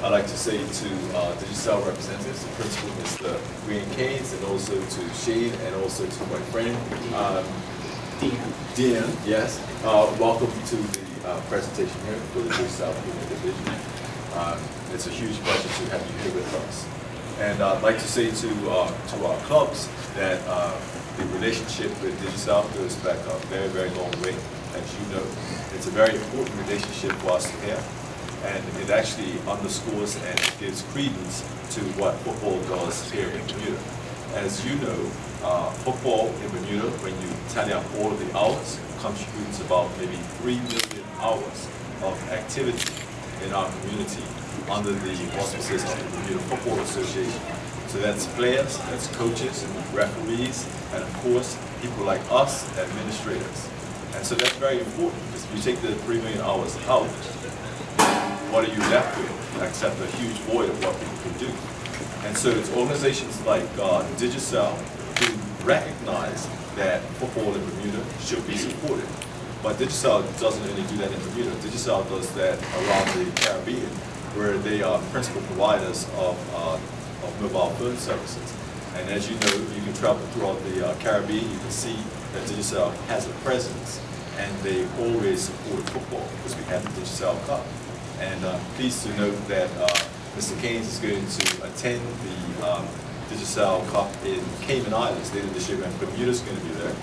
I'd like to say to Digicel representatives, the principal, Mr. Green Keynes, and also to Shane, and also to my friend, Dean, yes. Welcome to the presentation here for the Digicel Division. It's a huge pleasure to have you here with us. And I'd like to say to our clubs that the relationship with Digicel goes back a very, very long way. As you know, it's a very important relationship for us to have. And it actually underscores and gives credence to what football does here in Bermuda. As you know, football in Bermuda, when you tally up all of the hours, contributes about maybe 3 million hours of activity in our community under the auspices of the Bermuda Football Association. So that's players, that's coaches, referees, and of course, people like us, administrators. And so that's very important, because if you take the 3 million hours out, what are you left with except a huge void of what people can do? And so it's organizations like Digicel who recognize that football in Bermuda should be supported. But Digicel doesn't only do that in Bermuda. Digicel does that around the Caribbean, where they are principal providers of mobile phone services. And as you know, you can travel throughout the Caribbean, you can see that Digicel has a presence, and they always support football because we have the Digicel Cup. And I'm pleased to note that Mr. Keynes is going to attend the Digicel Cup in Cayman Islands later this year, and Bermuda's going to be there.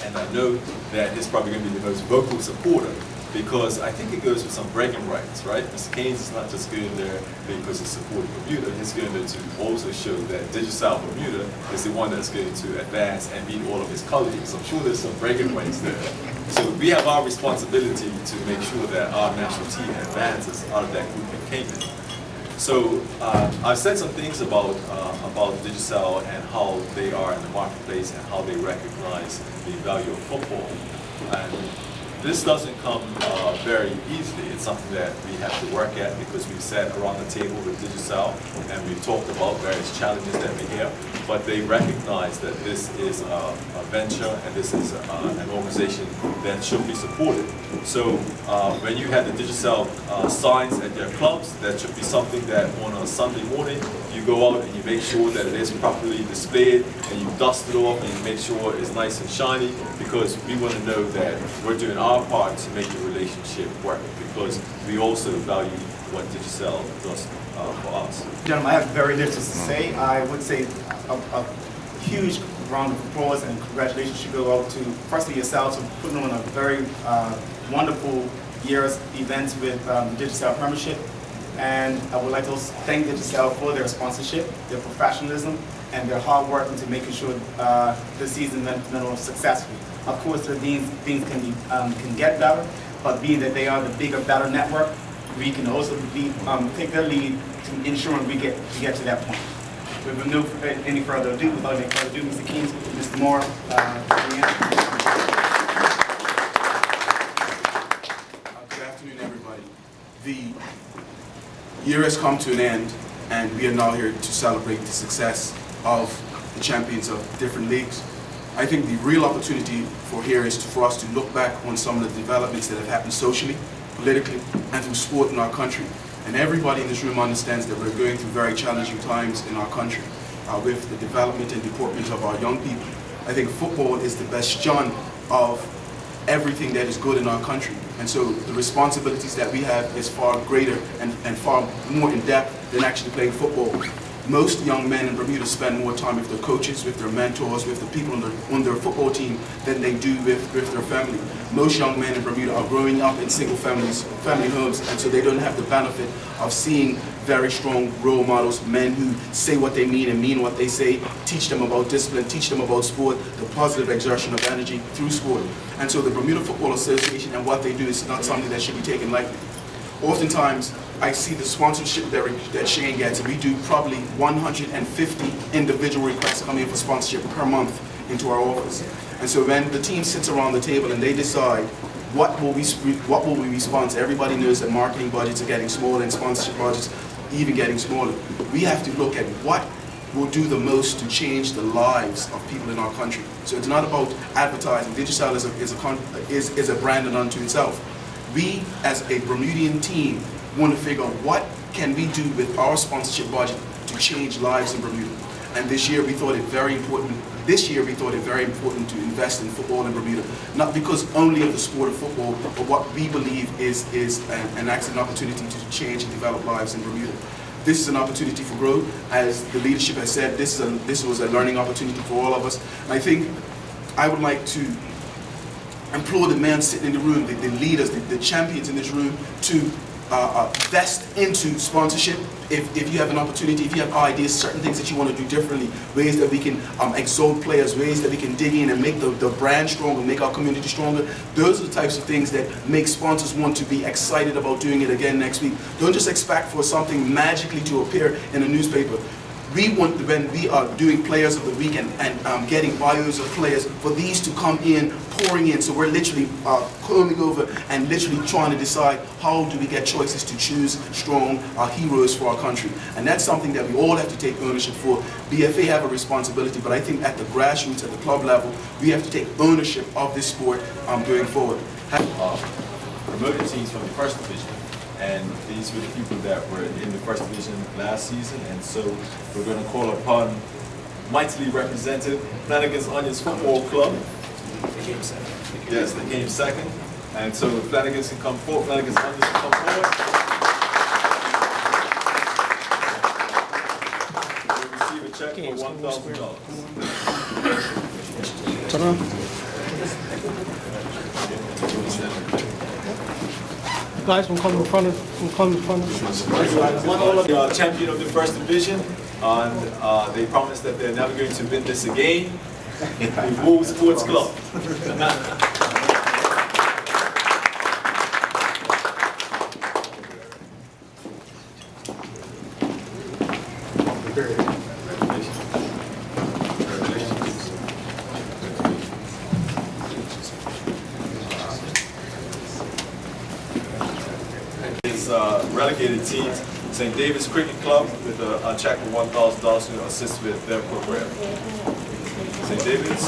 And I know that he's probably going to be the most vocal supporter, because I think it goes with some bragging rights, right? Mr. Keynes is not just going there because he's supporting Bermuda, he's going there to also show that Digicel Bermuda is the one that's going to advance and beat all of his colleagues. I'm sure there's some bragging rights there. So we have our responsibility to make sure that our national team advances out of that group in Cayman. So I've said some things about Digicel and how they are in the marketplace and how they recognize the value of football. And this doesn't come very easily. It's something that we have to work at, because we've sat around the table with Digicel and we've talked about various challenges that we have. But they recognize that this is a venture and this is an organization that should be supported. So when you have the Digicel signs at your clubs, that should be something that on a Sunday morning you go out and you make sure that it is properly displayed, and you dust it off and you make sure it's nice and shiny, because we want to know that we're doing our part to make the relationship work, because we also value what Digicel does for us. Gentlemen, I have very little to say. I would say a huge round of applause and congratulations should go out to, firstly, yourselves for putting on a very wonderful year's events with the Digicel Premiership. And I would like to also thank Digicel for their sponsorship, their professionalism, and their hard work into making sure the season went on successfully. Of course, things can get better, but being that they are the bigger, better network, we can also take their lead to ensuring we get to that point. With no any further ado, Mr. Keynes, Mr. Moore, Good afternoon, everybody. The year has come to an end, and we are now here to celebrate the success of the champions of different leagues. I think the real opportunity for us to look back on some of the developments that have happened socially, politically, and through sport in our country. And everybody in this room understands that we're going through very challenging times in our country with the development and deportment of our young people. I think football is the bastion of everything that is good in our country. And so the responsibilities that we have is far greater and far more in depth than actually playing football. Most young men in Bermuda spend more time with their coaches, with their mentors, with the people on their football team than they do with their family. Most young men in Bermuda are growing up in single family homes, and so they don't have the benefit of seeing very strong role models, men who say what they mean and mean what they say, teach them about discipline, teach them about sport, the positive exertion of energy through sport. And so the Bermuda Football Association and what they do is not something that should be taken lightly. Oftentimes, I see the sponsorship that Shane gets, and we do probably 150 individual requests coming in for sponsorship per month into our office. And so when the team sits around the table and they decide what will we sponsor, everybody knows that marketing budgets are getting smaller and sponsorship budgets even getting smaller. We have to look at what will do the most to change the lives of people in our country. So it's not about advertising. Digicel is a brand unto itself. We, as a Bermudian team, want to figure out what can we do with our sponsorship budget to change lives in Bermuda? And this year we thought it very important. To invest in football in Bermuda, not because only of the sport of football, but what we believe is an excellent opportunity to change and develop lives in Bermuda. This is an opportunity for growth, as the leadership has said. This was a learning opportunity for all of us. And I think I would like to implore the men sitting in the room, the leaders, the champions in this room, to invest into sponsorship. If you have an opportunity, if you have ideas, certain things that you want to do differently, ways that we can exalt players, ways that we can dig in and make the brand stronger, make our community stronger, those are the types of things that make sponsors want to be excited about doing it again next week. Don't just expect for something magically to appear in a newspaper. We want, when we are doing Players of the Week and getting bios of players, for these to come in, pouring in. So we're literally combing over and literally trying to decide how do we get choices to choose strong heroes for our country. And that's something that we all have to take ownership for. BFA have a responsibility, but I think at the grassroots, at the club level, we have to take ownership of this sport going forward. Promoted teams from the first division. And these were the people that were in the first division last season, and so we're going to call upon mightily represented Flanagan's Onions Football Club. They came second. Yes, they came second. And so Flanagan's can come forward, Flanagan's Onions can come forward. We'll receive a check for $1,000. Guys, we'll come in front of. The champion of the first division, and they promised that they're never going to win this again. The Wolves Sports Club. Relegated teams, St. David's Cricket Club with a check for $1,000 to assist with their program. St. David's.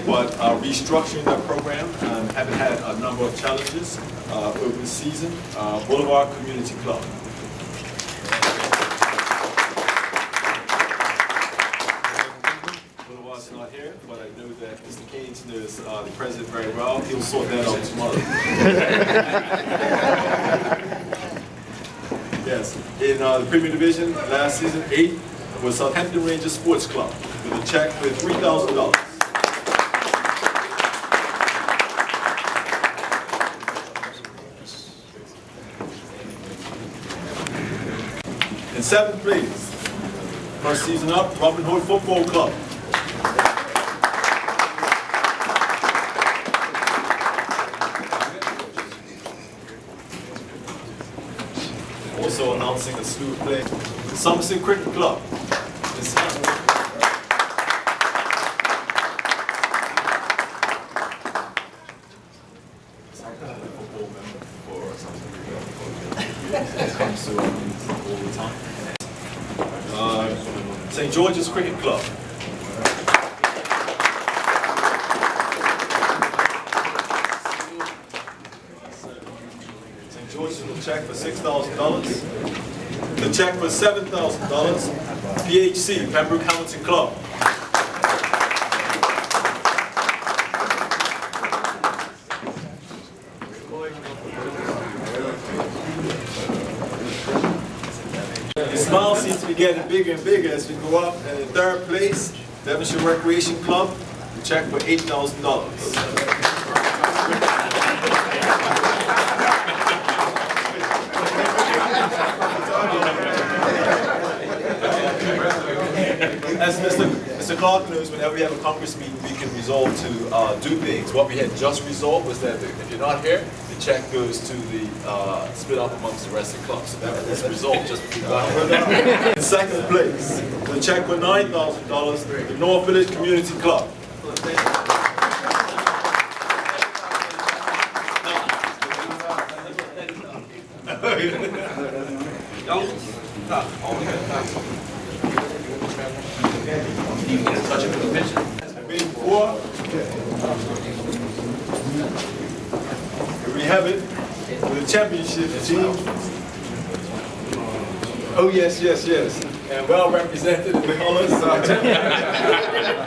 But restructuring that program and having had a number of challenges over the season, Boulevard Community Club. Not here, but I know that Mr. Keynes knows the president very well. He'll sort that out tomorrow. Yes, in the Premier Division last season, 8th was Southampton Rangers Sports Club with a check for $3,000. In 7th place, first season up, Robin Hood Football Club. Also announcing a slew of players. Somerset Cricket Club. St. George's Cricket Club. St. George's will check for $6,000. The check for $7,000. PHC, Pembroke Hamilton Club. The smile seems to be getting bigger and bigger as we go up. And in 3rd place, Devonshire Recreation Club, the check for $8,000. As Mr. Clark knows, whenever we have a Congress meeting, we can resolve to do things. What we had just resolved was that if you're not here, the check goes to the split up amongst the rest of the clubs. So that was resolved just between God. In 2nd place, the check for $9,000, the North Village Community Club. You can touch it for the picture. Being four. Here we have it with the championship team. Oh yes, yes, yes. And well represented in the colors.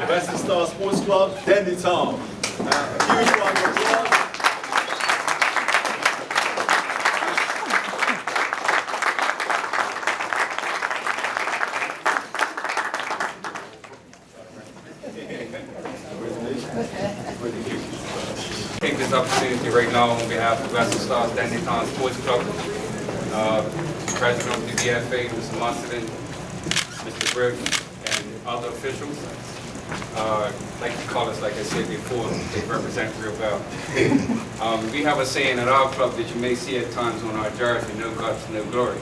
Western Star Sports Club, Dandy Tom. Huge round of applause. Take this opportunity right now on behalf of Western Star Standing Town Sports Club, President of the BFA, Mr. Munson, Mr. Brick, and other officials. Like the colors, like I said before, they represent real well. We have a saying at our club that you may see at times on our jersey, no guts, no glory.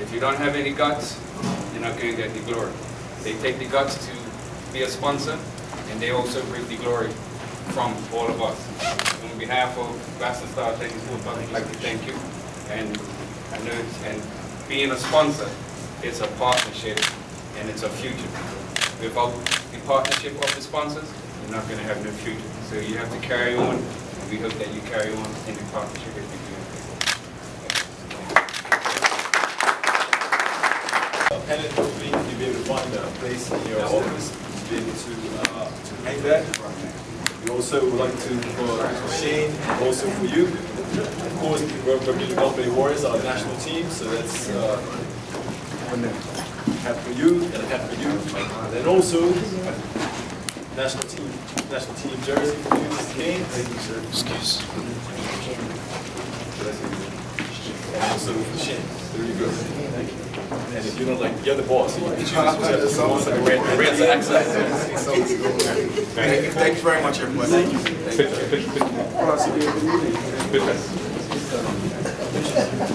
If you don't have any guts, you're not going to get the glory. They take the guts to be a sponsor, and they also bring the glory from all of us. On behalf of Western Star Taking Sports Club, I'd like to thank you. And I know being a sponsor, it's a partnership and it's a future. Without the partnership of the sponsors, you're not going to have no future. So you have to carry on, and we hope that you carry on in the partnership with the Pennant, hopefully you'll be able to find a place in your office to be able to hang that. We also would like to, for Shane, and also for you, of course, the Bermuda Football Warriors are the national team, so that's hat for you and a hat for you. And then also, national team jersey for you, Mr. Kane. Thank you, sir. Excuse. And also for Shane. There you go. Thank you. And if you don't like, you're the boss, so you can choose whatever you want. Reds access. Thank you very much, everybody. Thank you.